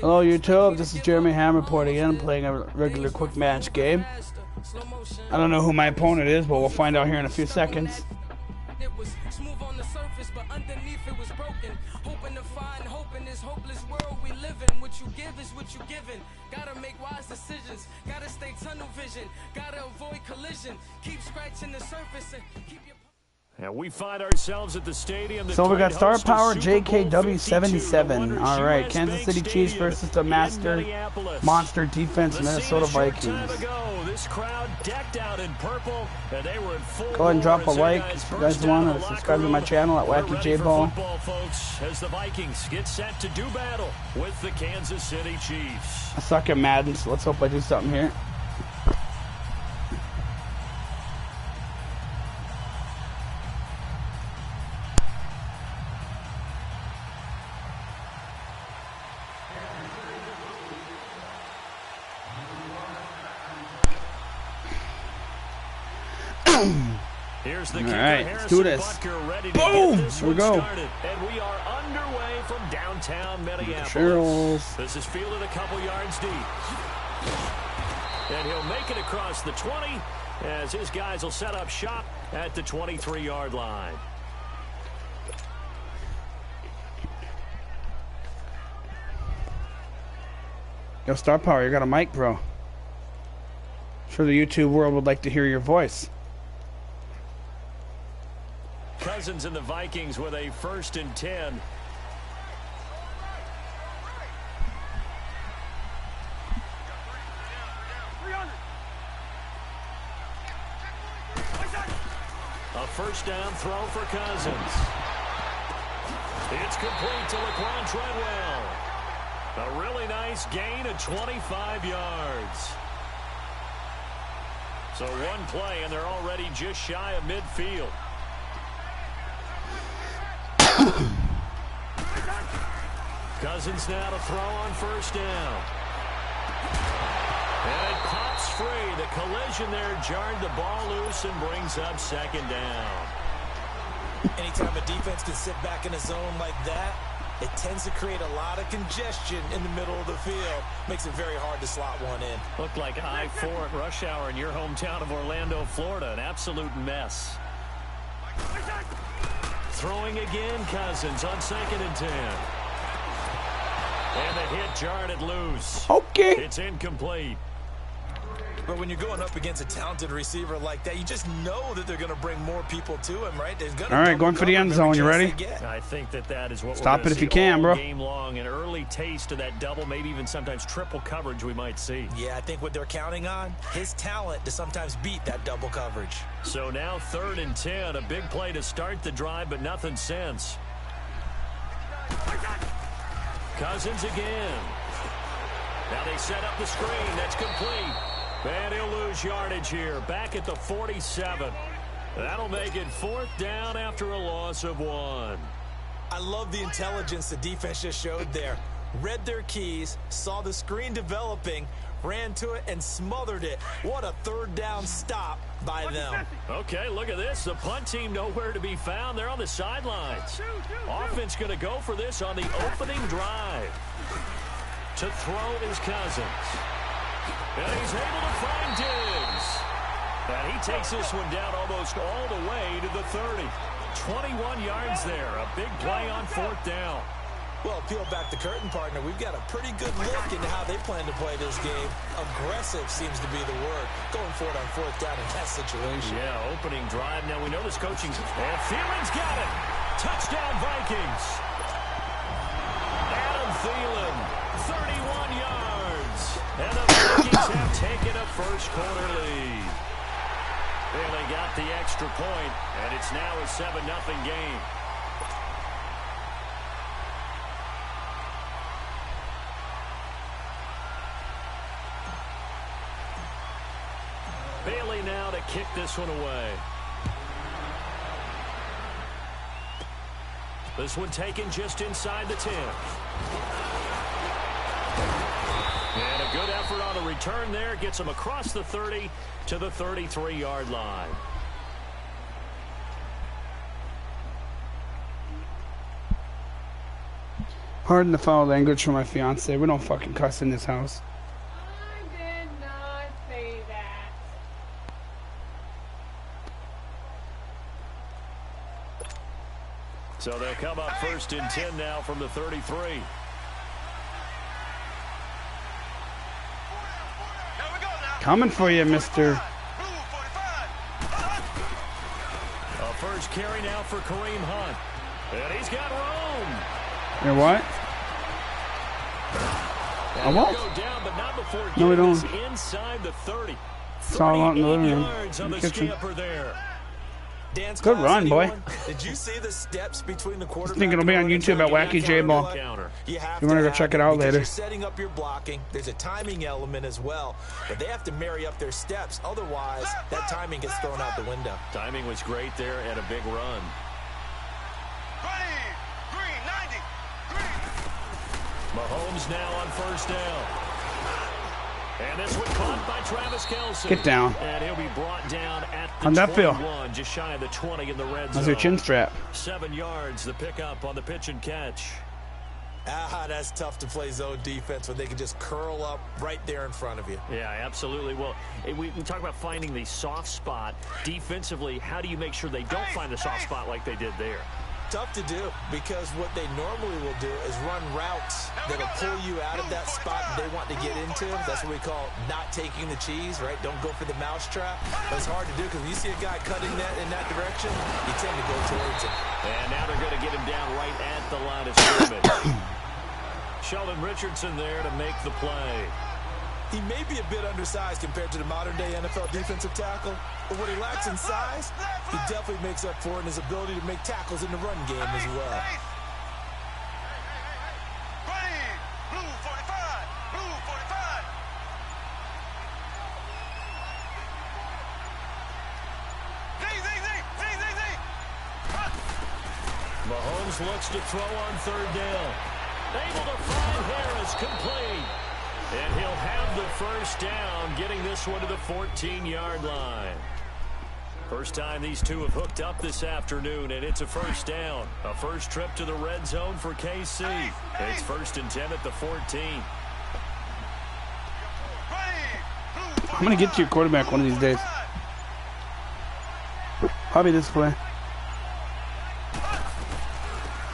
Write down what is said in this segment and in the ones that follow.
Hello YouTube, this is Jeremy Ham reporting in. I'm playing a regular quick match game. I don't know who my opponent is, but we'll find out here in a few seconds. It was smooth on the surface, but underneath it was broken. Hoping to find hope in this hopeless world we live in. What you give is what you given. Gotta make wise decisions. Gotta stay tunnel vision. Gotta avoid collision. Keep scratching the surface and keep your... And we find ourselves at the stadium. So we got Star Power JKW77. All right, Kansas City Chiefs versus the monster defense Minnesota Vikings. This crowd decked out in purple, and they were in full. Go ahead and drop a like if you guys want to subscribe to my channel at Wacky J Ball. Folks, as the Vikings get set to do battle with the Kansas City Chiefs. I suck at Madden, so let's hope I do something here. Here's the All right, let's do this. Boom! Here we go. And we are underway from downtown Minneapolis. This is fielded a couple yards deep. And he'll make it across the 20 as his guys will set up shop at the 23-yard line. Yo, Star Power, you got a mic, bro. Sure, the YouTube world would like to hear your voice. Cousins and the Vikings with a 1st and 10. A 1st down throw for Cousins. It's complete to Laquan Treadwell. A really nice gain of 25 yards. So one play, and they're already just shy of midfield. Cousins now to throw on 1st down. And it pops free. The collision there jarred the ball loose and brings up 2nd down. Anytime a defense can sit back in a zone like that, it tends to create a lot of congestion in the middle of the field. Makes it very hard to slot one in. Looked like I-4 at rush hour in your hometown of Orlando, Florida. An absolute mess. Throwing again, Cousins on 2nd and 10. And the hit jarred it loose. Okay. It's incomplete. But when you're going up against a talented receiver like that, you just know that they're going to bring more people to him, right? All right, going for the end zone. You ready? I think that is what Stop we're it if you can, bro. Game long, an early taste of that double, maybe even sometimes triple coverage we might see. Yeah, I think what they're counting on, his talent to sometimes beat that double coverage. So now 3rd and 10, a big play to start the drive, but nothing since. Cousins again. Now they set up the screen. That's complete. And he'll lose yardage here. Back at the 47. That'll make it 4th down after a loss of 1. I love the intelligence the defense just showed there. Read their keys, saw the screen developing, ran to it, and smothered it. What a 3rd down stop by them. Okay, look at this. The punt team nowhere to be found. They're on the sidelines. Offense going to go for this on the opening drive. To throw is Cousins. And he's able to find Diggs. And he takes this one down almost all the way to the 30. 21 yards there. A big play on 4th down. Well, peel back the curtain, partner. We've got a pretty good look into how they plan to play this game. Aggressive seems to be the word. Going for it on 4th down in that situation. Yeah, opening drive. Now we know this coaching. And Thielen's got it. Touchdown, Vikings. Adam Thielen, 31 yards. And the Vikings have taken a 1st quarter lead. And they got the extra point, and it's now a 7-0 game. Bailey now to kick this one away. This one taken just inside the 10. And a good effort on the return there. Gets him across the 30 to the 33-yard line. Pardon the foul language from my fiance. We don't fucking cuss in this house. I did not say that. So they'll come up first and 10 now from the 33. Coming for you, mister. A first carry now for Kareem Hunt. And he's got room. You know what? I won't. Go down, but not before No, we don't. Inside the 30. It's all out in the living room. Yards on In the the kitchen. scamper there. Dance Good class, run, boy. anyone? Did you see the steps between the quarterback? I think it'll be on YouTube at Wacky J Ball. You want to go check it out later. You're setting up your blocking. There's a timing element as well, but they have to marry up their steps. Otherwise, that timing gets thrown out the window. Timing was great there and a big run. Green, 90. Mahomes now on first down. And this one caught by Travis Kelce. Get down. And he'll be brought down at the How'd that feel? 21, just shy of the 20 in the red zone. How's your chin strap? 7 yards, the pickup on the pitch and catch. That's tough to play zone defense when they can just curl up right there in front of you. Yeah, absolutely. Well, we talk about finding the soft spot. Defensively, how do you make sure they don't find the soft spot like they did there? Tough to do, because what they normally will do is run routes that'll pull you out of that spot they want to get into. That's what we call not taking the cheese, right? Don't go for the mousetrap. But it's hard to do because when you see a guy cutting that in that direction, you tend to go towards him. And now they're going to get him down right at the line of scrimmage. Sheldon Richardson there to make the play. He may be a bit undersized compared to the modern-day NFL defensive tackle, but what he lacks in size, he definitely makes up for in his ability to make tackles in the run game as well. Blue 45. Blue 45. Mahomes looks to throw on third down. Able to find Harris, complete. And he'll have the first down, getting this one to the 14-yard line. First time these two have hooked up this afternoon, and it's a first down. A first trip to the red zone for KC. It's first and 10 at the 14. I'm going to get to your quarterback one of these days. Probably this play.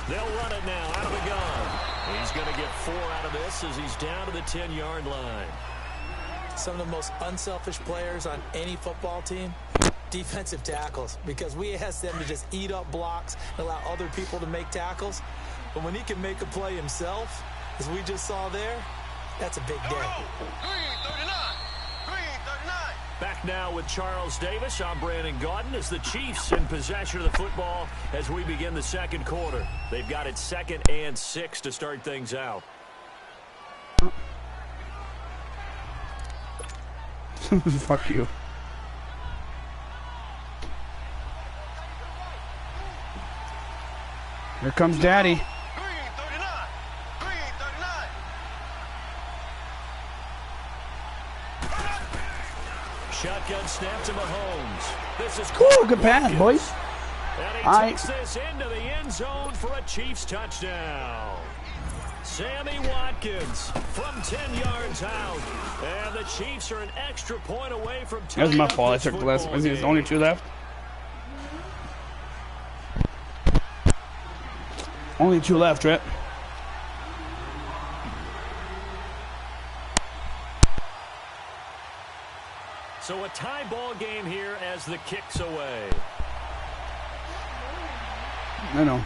They'll run it now out of the gun. He's going to get 4 out of this as he's down to the 10-yard line. Some of the most unselfish players on any football team, defensive tackles, because we ask them to just eat up blocks and allow other people to make tackles. But when he can make a play himself, as we just saw there, that's a big day. Back now with Charles Davis. I'm Brandon Gaudin as the Chiefs in possession of the football as we begin the second quarter. They've got it 2nd and 6 to start things out. Fuck you. Here comes Daddy. Shotgun snap to Mahomes. This is Cool, good pass, boys. And he takes this into the end zone for a Chiefs touchdown. Sammy Watkins from 10 yards out. And the Chiefs are an extra point away from That was my tying up fault. I this took the last. football There's game. only 2 left. Only 2 left, Rip. So a tie ball game here as the kick's away. I know.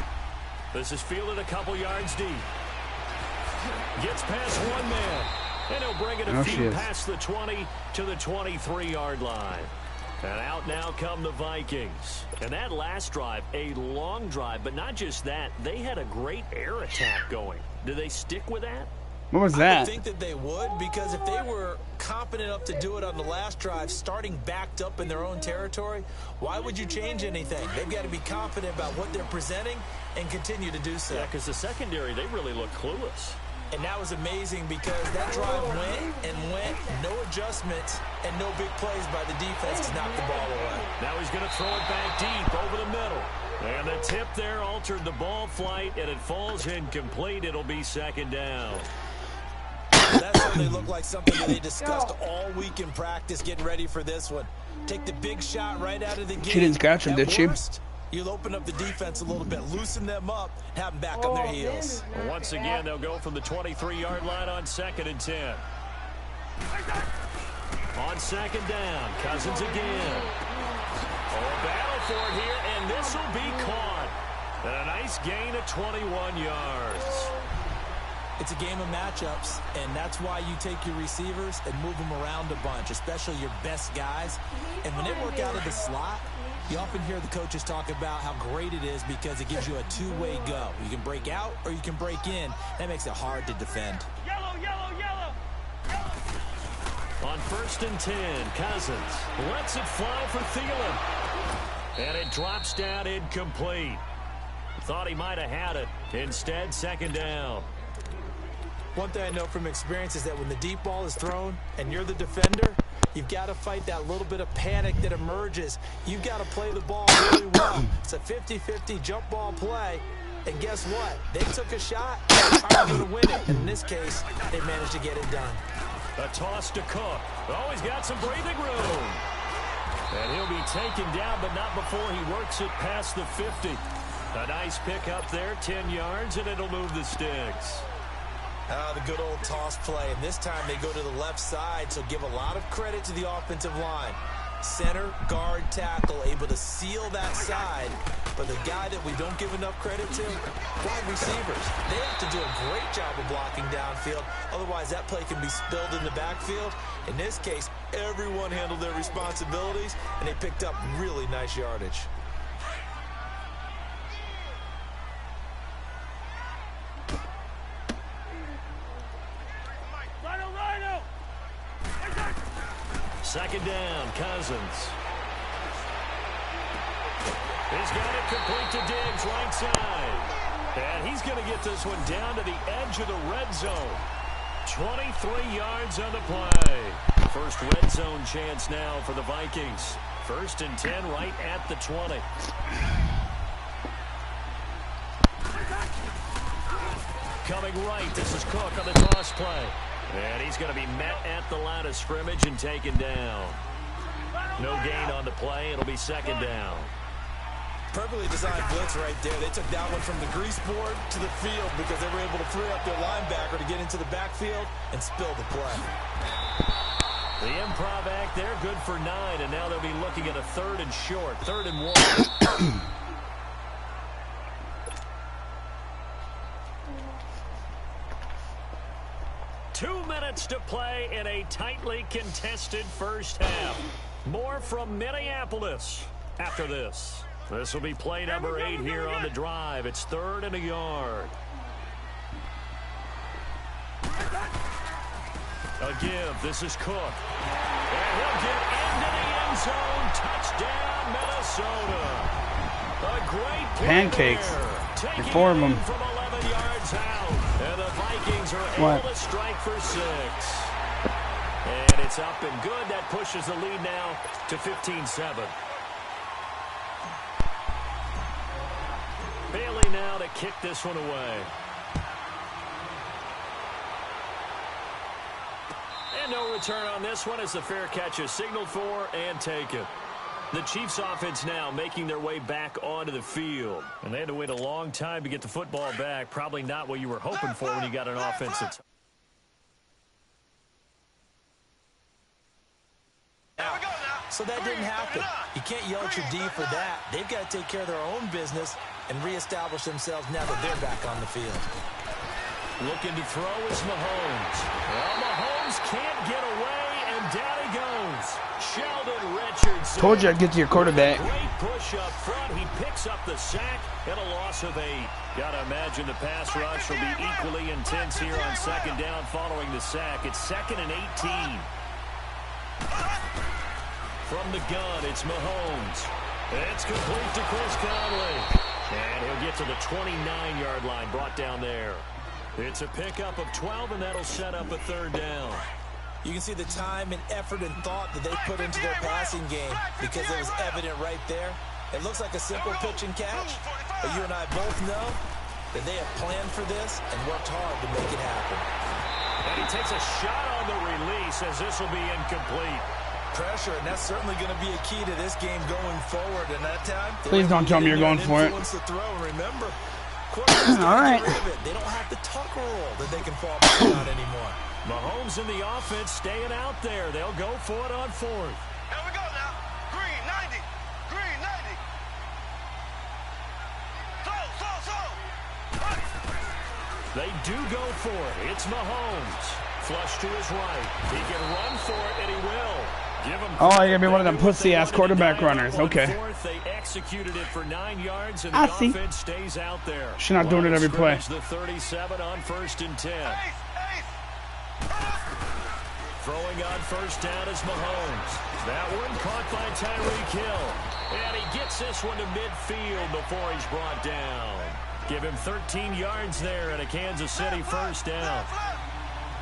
This is fielded a couple yards deep. Gets past one man. And he'll bring it a few past the 20 to the 23-yard line. And out now come the Vikings. And that last drive, a long drive, but not just that. They had a great air attack going. Do they stick with that? What was I that? would think that they would, because if they were confident enough to do it on the last drive, starting backed up in their own territory, why would you change anything? They've got to be confident about what they're presenting and continue to do so. Yeah, because the secondary, they really look clueless. And that was amazing because that drive went, no adjustments, and no big plays by the defense to knock the ball away. Now he's going to throw it back deep over the middle. And the tip there altered the ball flight, and it falls incomplete. It'll be second down. That certainly looked like something that they discussed all week in practice getting ready for this one. Take the big shot right out of the gate. She didn't scratch him, did she? You'll open up the defense a little bit, loosen them up, have them back on their heels. Well, once again, they'll go from the 23-yard line on 2nd and 10. On 2nd down, Cousins again. Oh, battle for it here, and this will be caught. And a nice gain of 21 yards. It's a game of matchups, and that's why you take your receivers and move them around a bunch, especially your best guys. And when they work out of the slot, you often hear the coaches talk about how great it is because it gives you a two-way go. You can break out or you can break in. That makes it hard to defend. Yellow, yellow, yellow. On 1st and 10, Cousins lets it fly for Thielen. And it drops down incomplete. Thought he might have had it. Instead, 2nd down. One thing I know from experience is that when the deep ball is thrown and you're the defender, you've got to fight that little bit of panic that emerges. You've got to play the ball really well. It's a 50-50 jump ball play. And guess what? They took a shot. They're going to win it. And in this case, they managed to get it done. A toss to Cook. Oh, he's got some breathing room. And he'll be taken down, but not before he works it past the 50. A nice pick up there, 10 yards, and it'll move the sticks. The good old toss play, and this time they go to the left side, so give a lot of credit to the offensive line. Center, guard, tackle, able to seal that side. But the guy that we don't give enough credit to, wide receivers. They have to do a great job of blocking downfield. Otherwise, that play can be spilled in the backfield. In this case, everyone handled their responsibilities, and they picked up really nice yardage. Second down, Cousins. He's got it complete to Diggs, right side. And he's going to get this one down to the edge of the red zone. 23 yards on the play. First red zone chance now for the Vikings. 1st and 10 right at the 20. Coming right, this is Cook on the toss play. And he's going to be met at the line of scrimmage and taken down. No gain on the play. It'll be 2nd down. Perfectly designed blitz right there. They took that one from the grease board to the field because they were able to free up their linebacker to get into the backfield and spill the play. The improv act there, good for 9, and now they'll be looking at a 3rd and short, 3rd and 1. 2 minutes to play in a tightly contested first half. More from Minneapolis after this. This will be play number 8 here on the drive. It's 3rd and a yard. A give. This is Cook. And he'll get into the end zone. Touchdown, Minnesota. A great play pancakes. Taking Reform them. from 11 yards out. And the Vikings are able to strike for 6. And it's up and good. That pushes the lead now to 15-7. Bailey now to kick this one away. And no return on this one as the fair catch is signaled for and taken. The Chiefs offense now making their way back onto the field. And they had to wait a long time to get the football back. Probably not what you were hoping for when you got an offense that's... So that didn't happen. You can't yell at your D for that. They've got to take care of their own business and reestablish themselves now that they're back on the field. Looking to throw is Mahomes. Well, Mahomes can't get away, and down he goes. Sheldon Richardson. Told you I'd get to your quarterback. Great push up front. He picks up the sack and a loss of 8. Got to imagine the pass rush will be equally intense here on 2nd down following the sack. It's 2nd and 18. From the gun, it's Mahomes. It's complete to Chris Conley. And he'll get to the 29-yard line, brought down there. It's a pickup of 12, and that'll set up a 3rd down. You can see the time and effort and thought that they put into their passing game because it was evident right there. It looks like a simple pitch and catch, but you and I both know that they have planned for this and worked hard to make it happen. And he takes a shot on the release as this will be incomplete. Pressure, and that's certainly going to be a key to this game going forward. And that time, please don't tell me you're going for it. The throw. Remember, all right. They don't have the tuck roll that they can fall back on anymore. Mahomes in the offense staying out there. They'll go for it on fourth. Here we go now. Green 90. Green 90. Slow. They do go for it. It's Mahomes. Flush to his right. He can run for it, and he will. Give him oh, you're going to be one of them pussy-ass quarterback runners. Okay. They executed it for 9 yards, and the offense stays out there. She's not doing it every play. The 37 on 1st and 10. Throwing on first down is Mahomes. That one caught by Tyreek Hill. And he gets this one to midfield before he's brought down. Give him 13 yards there and a Kansas City first down.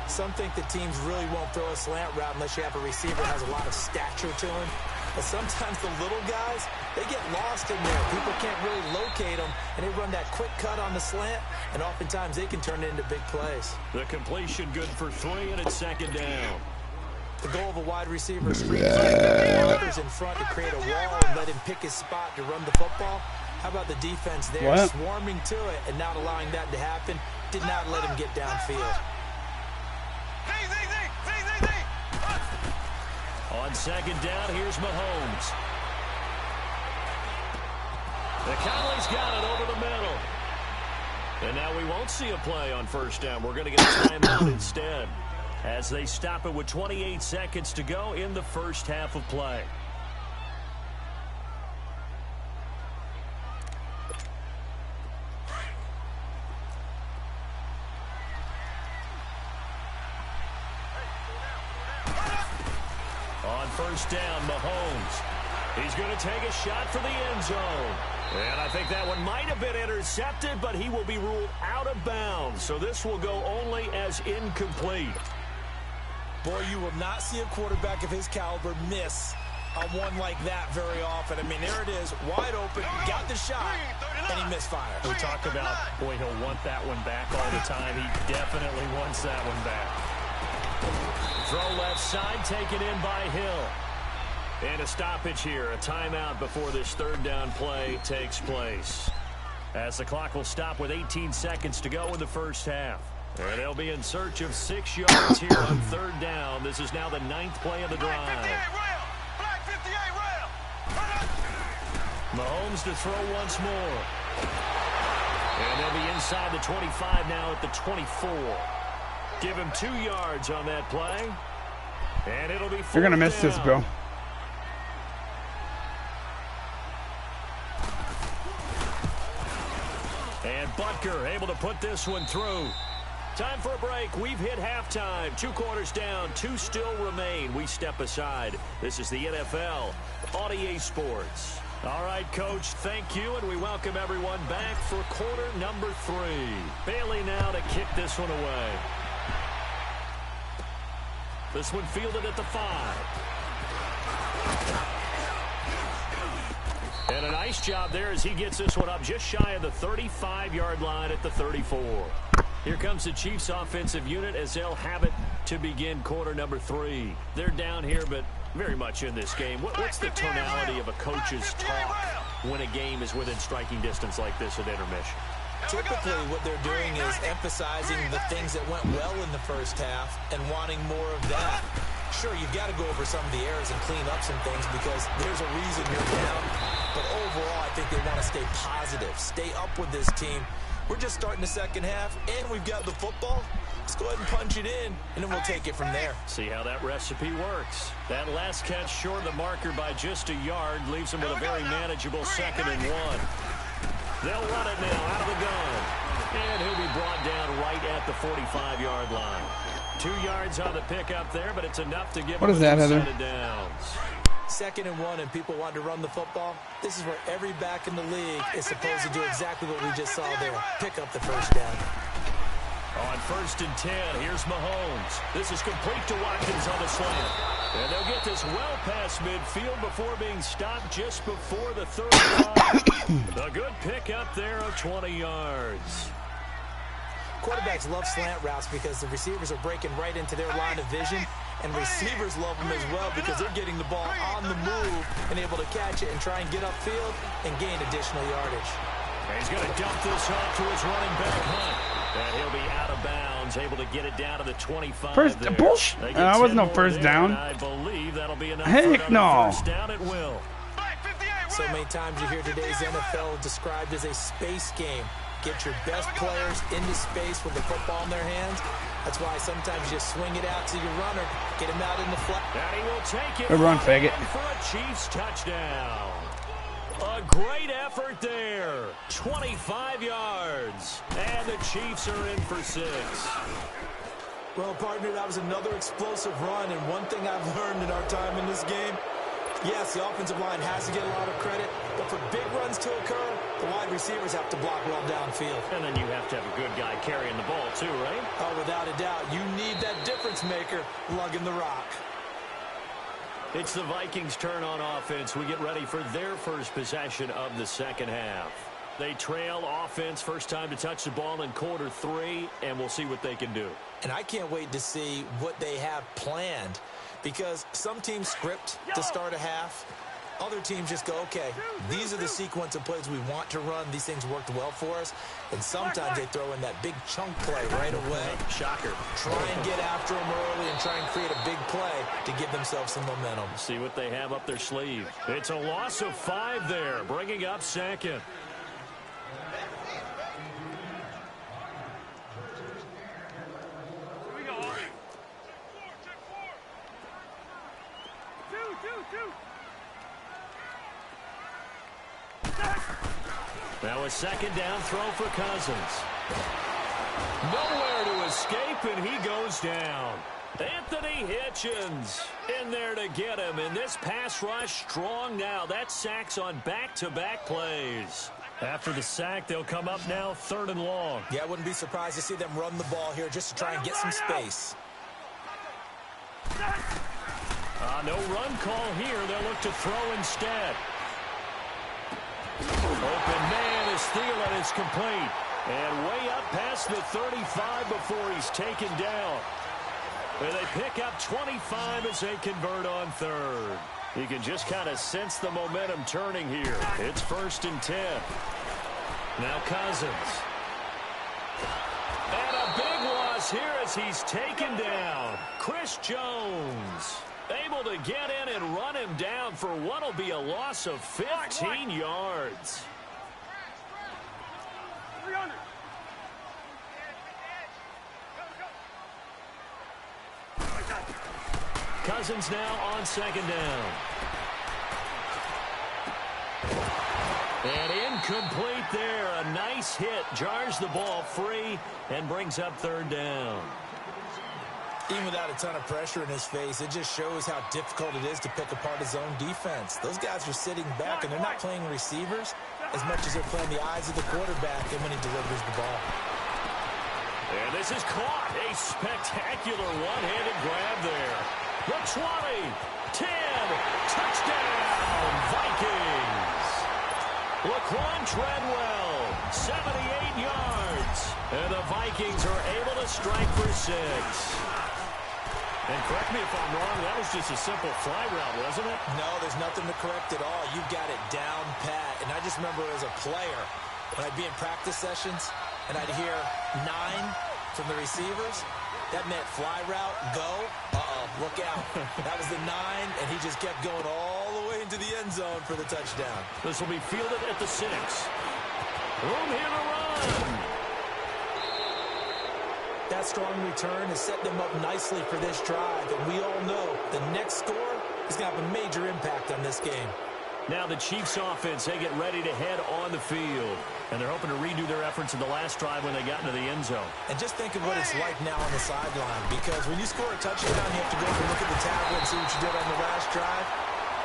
Some think the teams really won't throw a slant route unless you have a receiver who has a lot of stature to him. But sometimes the little guys, they get lost in there. People can't really locate them, and they run that quick cut on the slant, and oftentimes they can turn it into big plays. The completion good for 3, and it's second down. The goal of a wide receiver screen is blockers in front to create a wall and let him pick his spot to run the football. How about the defense there, swarming to it and not allowing that to happen? Did not let him get downfield. On second down, here's Mahomes. The Conley's got it over the middle. And now we won't see a play on first down. We're going to get a timeout instead as they stop it with 28 seconds to go in the first half of play. On first down, Mahomes. He's going to take a shot for the end zone. And I think that one might have been intercepted, but he will be ruled out of bounds. So this will go only as incomplete. Boy, you will not see a quarterback of his caliber miss on one like that very often. I mean, there it is, wide open, got the shot, and he misfires. We talk about, boy, he'll want that one back all the time. He definitely wants that one back. Throw left side, taken in by Hill. And a stoppage here, a timeout before this third down play takes place. As the clock will stop with 18 seconds to go in the first half. And they'll be in search of 6 yards here on third down. This is now the 9th play of the drive. Mahomes to throw once more. And they'll be inside the 25 now at the 24. Give him 2 yards on that play. And it'll be 4th You're going to miss down. this, Bill. And Butker able to put this one through. Time for a break. We've hit halftime. 2 quarters down. 2 still remain. We step aside. This is the NFL on EA Sports. All right, Coach, thank you, and we welcome everyone back for quarter number 3. Bailey now to kick this one away. This one fielded at the 5. And a nice job there as he gets this one up just shy of the 35-yard line at the 34. Here comes the Chiefs offensive unit as they'll have it to begin quarter number 3. They're down here, but very much in this game. What's the tonality of a coach's talk when a game is within striking distance like this at intermission? Typically, what they're doing is emphasizing the things that went well in the first half and wanting more of that. Sure, you've got to go over some of the errors and clean up some things because there's a reason you're down. But overall, I think they want to stay positive, stay up with this team. We're just starting the second half, and we've got the football. Let's go ahead and punch it in, and then we'll take it from there. See how that recipe works. That last catch short of the marker by just a yard leaves them with a very manageable 2nd and 1. They'll run it now out of the gun. And he'll be brought down right at the 45-yard line. 2 yards on the pickup there, but it's enough to give what is that, Heather? Downs. 2nd and 1 and people want to run the football. This is where every back in the league is supposed to do exactly what we just saw there. Pick up the first down. On 1st and 10, here's Mahomes. This is complete to Watkins on the slant. And they'll get this well past midfield before being stopped just before the 35. A good pick up there of 20 yards. Quarterbacks love slant routes because the receivers are breaking right into their line of vision, and receivers love them as well because they're getting the ball on the move and able to catch it and try and get upfield and gain additional yardage. And he's going to dump this off to his running back, Hunt. And he'll be out of bounds, able to get it down to the 25. First, bullshit. That was no first down. I believe that'll be enough. Heck no. First down at will. So many times you hear today's NFL described as a space game. Get your best players into space with the football in their hands. That's why sometimes you just swing it out to your runner, get him out in the flat. And he will take it. Good run, faggot. For a Chiefs touchdown. A great effort there. 25 yards. And the Chiefs are in for 6. Well, partner, that was another explosive run, and one thing I've learned in our time in this game, yes, the offensive line has to get a lot of credit, but for big runs to occur, the wide receivers have to block well downfield. And then you have to have a good guy carrying the ball too, right? Oh, without a doubt. You need that difference maker lugging the rock. It's the Vikings' turn on offense. We get ready for their first possession of the second half. They trail offense, first time to touch the ball in quarter 3, and we'll see what they can do. And I can't wait to see what they have planned, because some teams script to start a half. Other teams just go, okay, these are the sequence of plays we want to run. These things worked well for us. And sometimes they throw in that big chunk play right away. Shocker. Try and get after them early and try and create a big play to give themselves some momentum. See what they have up their sleeve. It's a loss of 5 there, bringing up second. Now a second down throw for Cousins. Nowhere to escape, and he goes down. Anthony Hitchens in there to get him, and this pass rush strong now. That's sacks on back-to-back plays. After the sack, they'll come up now 3rd and long. Yeah, I wouldn't be surprised to see them run the ball here just to try and get some space. No run call here. They'll look to throw instead. Open man is Thielen is complete. And way up past the 35 before he's taken down. And they pick up 25 as they convert on 3rd. You can just kind of sense the momentum turning here. It's 1st and 10. Now Cousins. And a big loss here as he's taken down. Chris Jones able to get in and run him down for what will be a loss of 15 yards. Cousins now on 2nd down. And incomplete there. A nice hit. Jars the ball free and brings up 3rd down. Even without a ton of pressure in his face, it just shows how difficult it is to pick apart his own defense. Those guys are sitting back, and they're not playing receivers as much as they're playing the eyes of the quarterback and when he delivers the ball. And this is caught. A spectacular one-handed grab there. The 20, 10, touchdown, Vikings. Laquan Treadwell, 78 yards. And the Vikings are able to strike for 6. And correct me if I'm wrong, that was just a simple fly route, wasn't it? No, there's nothing to correct at all. You've got it down pat. And I just remember as a player, when I'd be in practice sessions and I'd hear 9 from the receivers, that meant fly route, go, look out. That was the 9, and he just kept going all the way into the end zone for the touchdown. This will be fielded at the 6. Room here to run. That strong return has set them up nicely for this drive, and we all know the next score is going to have a major impact on this game. Now the Chiefs offense, they get ready to head on the field. And they're hoping to redo their efforts in the last drive when they got into the end zone. And just think of what it's like now on the sideline, because when you score a touchdown, you have to go up and look at the tablet and see what you did on the last drive.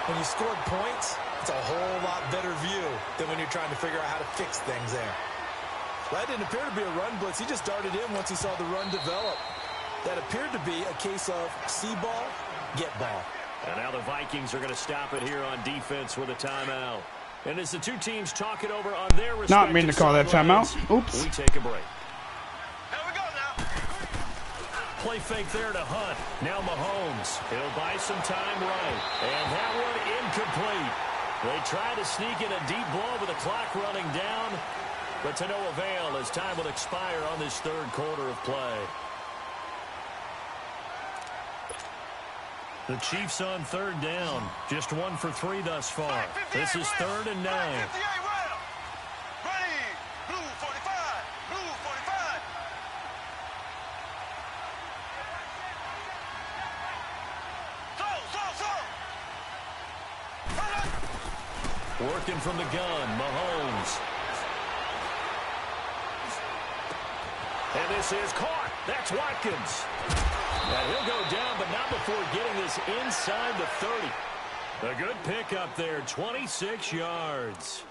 When you scored points, it's a whole lot better view than when you're trying to figure out how to fix things there. That didn't appear to be a run blitz. He just darted in once he saw the run develop. That appeared to be a case of see ball, get ball. And now the Vikings are going to stop it here on defense with a timeout. And as the two teams talk it over on their respective Not mean to call that timeout. Oops. We take a break. Here we go now. Play fake there to Hunt. Now Mahomes. He'll buy some time right. And that one incomplete. They try to sneak in a deep ball with the clock running down. But to no avail as time will expire on this third quarter of play. The Chiefs on third down. Just 1 for 3 thus far. This is 3rd and 9. Ready. Blue 45. Blue 45. Slow. Working from the gun, Mahomes. And this is caught. That's Watkins. And he'll go down, but not before getting this inside the 30. A good pickup there, 26 yards.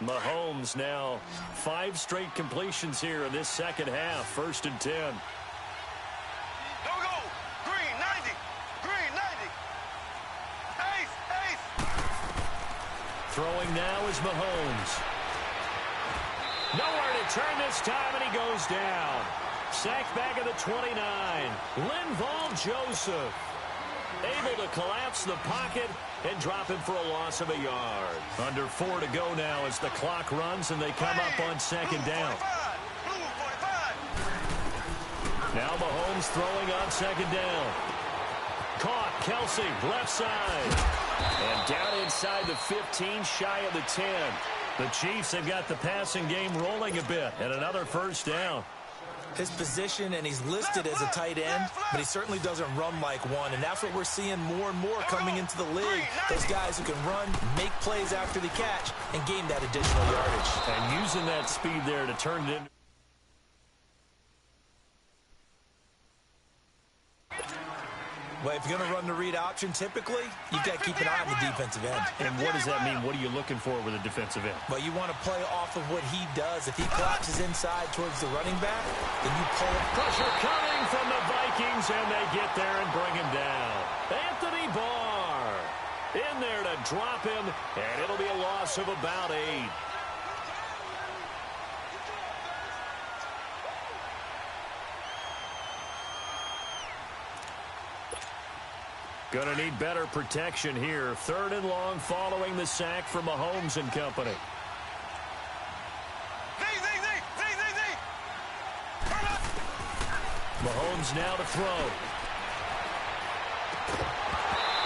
Mahomes now 5 straight completions here in this second half, 1st and 10. Go. Green 90. Green 90. Ace. Throwing now is Mahomes. Nowhere to turn this time, and he goes down. Sacked back at the 29. Linval Joseph able to collapse the pocket and drop him for a loss of a yard. Under 4 to go now as the clock runs and they come up on 2nd down. Blue 45. Now Mahomes throwing on 2nd down. Caught, Kelsey, left side. And down inside the 15, shy of the 10. The Chiefs have got the passing game rolling a bit and another 1st down. His position, and he's listed as a tight end, but he certainly doesn't run like one, and that's what we're seeing more and more coming into the league. Those guys who can run, make plays after the catch, and gain that additional yardage. And using that speed there to turn it in. Well, if you're going to run the read option, typically, you've got to keep an eye on the defensive end. And what does that mean? What are you looking for with a defensive end? Well, you want to play off of what he does. If he collapses inside towards the running back, then you pull it. Pressure coming from the Vikings, and they get there and bring him down. Anthony Barr in there to drop him, and it'll be a loss of about 8. Going to need better protection here. 3rd and long following the sack from Mahomes and company. Mahomes now to throw.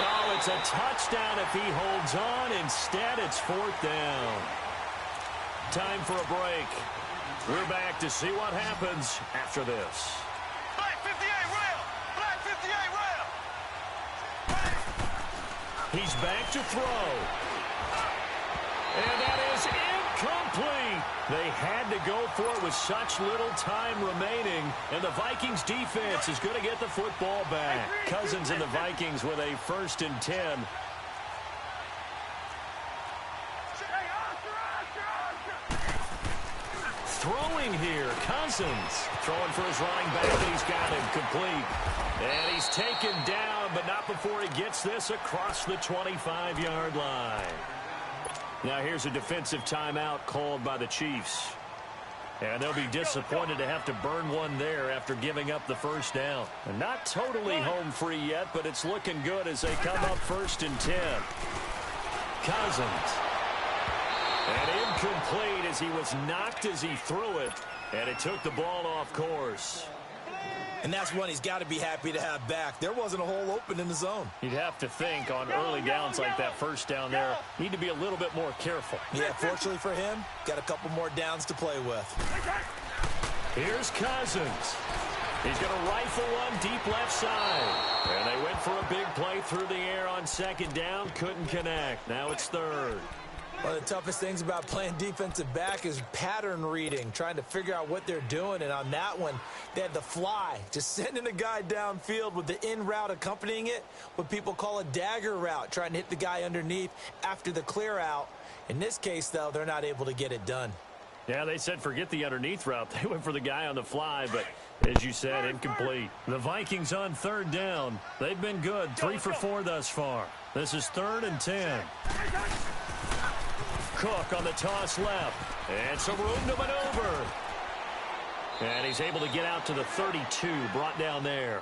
Oh, it's a touchdown if he holds on. Instead, it's 4th down. Time for a break. We're back to see what happens after this. Black 58 rail. Black 58 rail. He's back to throw. And that is incomplete. They had to go for it with such little time remaining. And the Vikings defense is going to get the football back. Cousins and the Vikings with a 1st and 10. Throwing here, Cousins. Throwing for his running back, and he's got him complete. And he's taken down, but not before he gets this across the 25-yard line. Now here's a defensive timeout called by the Chiefs. And they'll be disappointed to have to burn one there after giving up the 1st down. And not totally home free yet, but it's looking good as they come up 1st and 10. Cousins. And incomplete as he was knocked as he threw it. And it took the ball off course. And that's one he's got to be happy to have back. There wasn't a hole open in the zone. You'd have to think on early downs like that 1st down there, need to be a little bit more careful. Yeah, fortunately for him, got a couple more downs to play with. Here's Cousins. He's going to rifle one deep left side. And they went for a big play through the air on 2nd down. Couldn't connect. Now it's 3rd. One of the toughest things about playing defensive back is pattern reading, trying to figure out what they're doing. And on that one, they had the fly, just sending a guy downfield with the in route accompanying it, what people call a dagger route, trying to hit the guy underneath after the clear out. In this case, though, they're not able to get it done. Yeah, they said forget the underneath route. They went for the guy on the fly, but as you said, incomplete. The Vikings on third down. They've been good, 3 for 4 thus far. This is 3rd and 10. Cook on the toss left. And some room to maneuver. And he's able to get out to the 32, brought down there.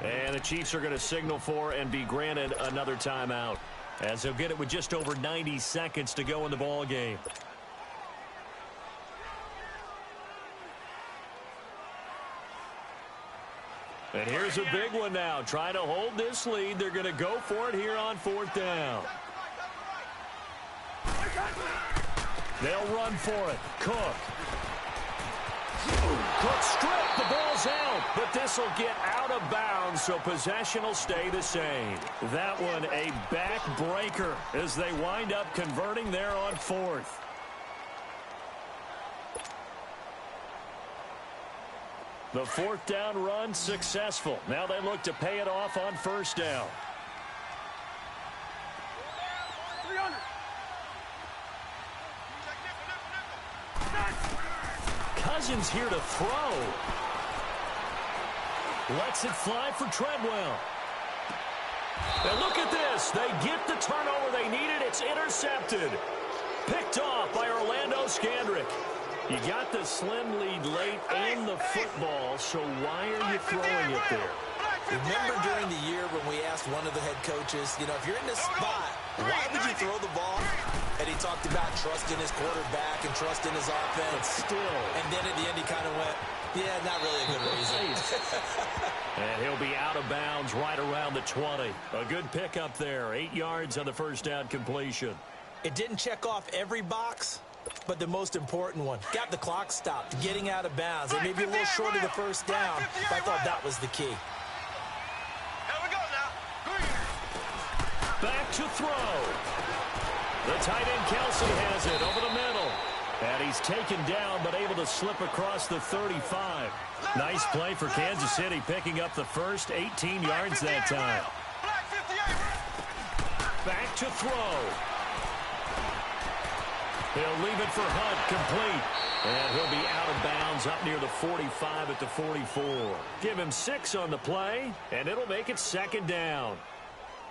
And the Chiefs are going to signal for and be granted another timeout, as they'll get it with just over 90 seconds to go in the ball game. And here's a big one now. Trying to hold this lead. They're going to go for it here on 4th down. They'll run for it. Cook. Cook stripped. The ball's out. But this will get out of bounds, so possession will stay the same. That one a backbreaker as they wind up converting there on 4th. The 4th down run successful. Now they look to pay it off on 1st down. Cousins here to throw. Lets it fly for Treadwell. And look at this. They get the turnover they needed. It's intercepted. Picked off by Orlando Scandrick. You got the slim lead late in the football, so why are you throwing it there? Remember during the year when we asked one of the head coaches, you know, if you're in this spot, why would you throw the ball? And he talked about trusting his quarterback and trusting his offense. But still. And then at the end he kind of went, yeah, not really a good reason. And he'll be out of bounds right around the 20. A good pickup there. 8 yards on the 1st down completion. It didn't check off every box, but the most important one. Got the clock stopped, getting out of bounds. It may be a little short of the 1st down, but I thought that was the key. Here we go now. Back to throw. The tight end Kelsey has it over the middle. And he's taken down, but able to slip across the 35. Nice play for Kansas City, picking up the first 18 yards that time. Back to throw. He'll leave it for Hunt, complete. And he'll be out of bounds up near the 45 at the 44. Give him 6 on the play, and it'll make it 2nd down.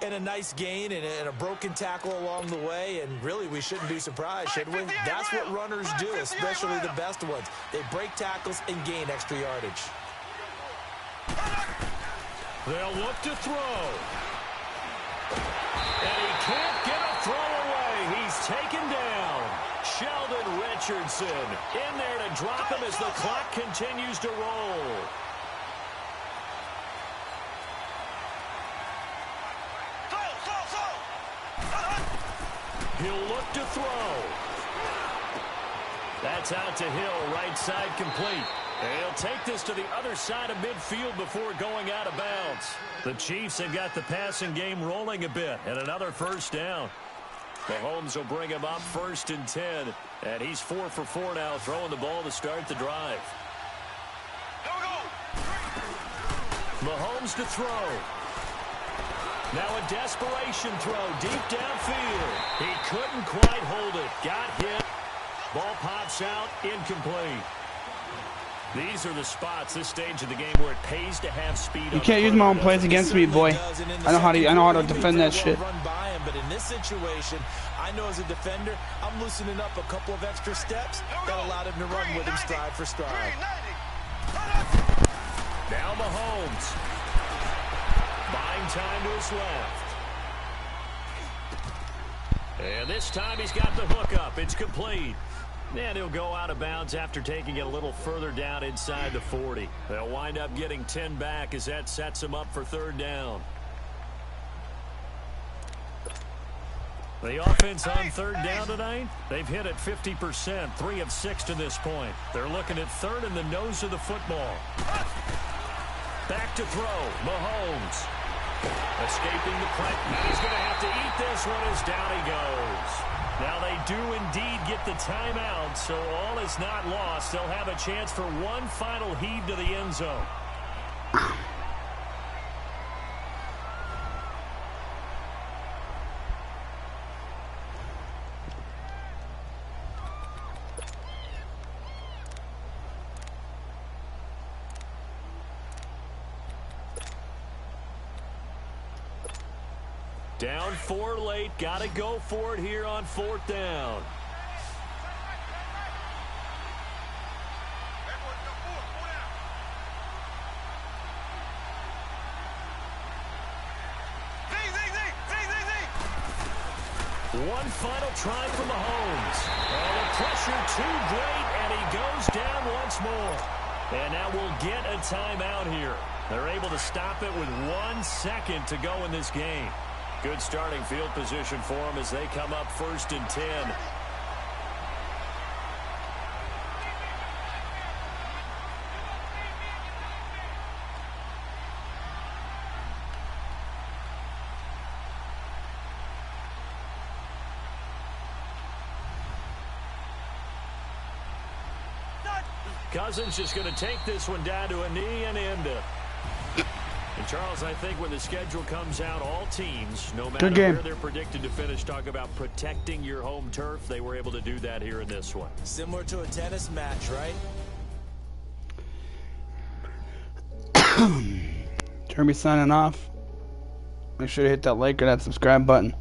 And a nice gain and a broken tackle along the way, and really we shouldn't be surprised, should we? That's what runners do, especially the best ones. They break tackles and gain extra yardage. They'll look to throw. And he can't get a throw away. He's taken down. Sheldon Richardson in there to drop him as the clock continues to roll. He'll look to throw. That's out to Hill, right side complete. And he'll take this to the other side of midfield before going out of bounds. The Chiefs have got the passing game rolling a bit, and another 1st down. Mahomes will bring him up 1st and 10, and he's 4 for 4 now, throwing the ball to start the drive. Mahomes to throw. Now a desperation throw deep downfield. He couldn't quite hold it. Got hit. Ball pops out. Incomplete. These are the spots, this stage of the game, where it pays to have speed. You can't use my own plays against me, boy. I know how to defend that shit. But in this situation, I know as a defender, I'm loosening up a couple of extra steps that allowed him to run with him stride for stride. Now Mahomes. Buying time to his left. And this time he's got the hook up. It's complete. And he'll go out of bounds after taking it a little further down inside the 40. They'll wind up getting 10 back as that sets him up for 3rd down. The offense on 3rd down tonight, they've hit at 50%, 3 of 6 to this point. They're looking at 3rd in the nose of the football. Back to throw, Mahomes. Escaping the pressure. Now he's going to have to eat this one as down he goes. Now they do indeed get the timeout, so all is not lost. They'll have a chance for one final heave to the end zone. Down 4 late. Got to go for it here on 4th down. One final try from Mahomes. Oh, the pressure too great, and he goes down once more. And that will get a timeout here. They're able to stop it with 1 second to go in this game. Good starting field position for them as they come up 1st and 10. Cousins just going to take this one down to a knee and end it. And Charles, I think when the schedule comes out, all teams, no matter where they're predicted to finish, talk about protecting your home turf. They were able to do that here in this one. Similar to a tennis match, right? Jeremy signing off. Make sure to hit that like or that subscribe button.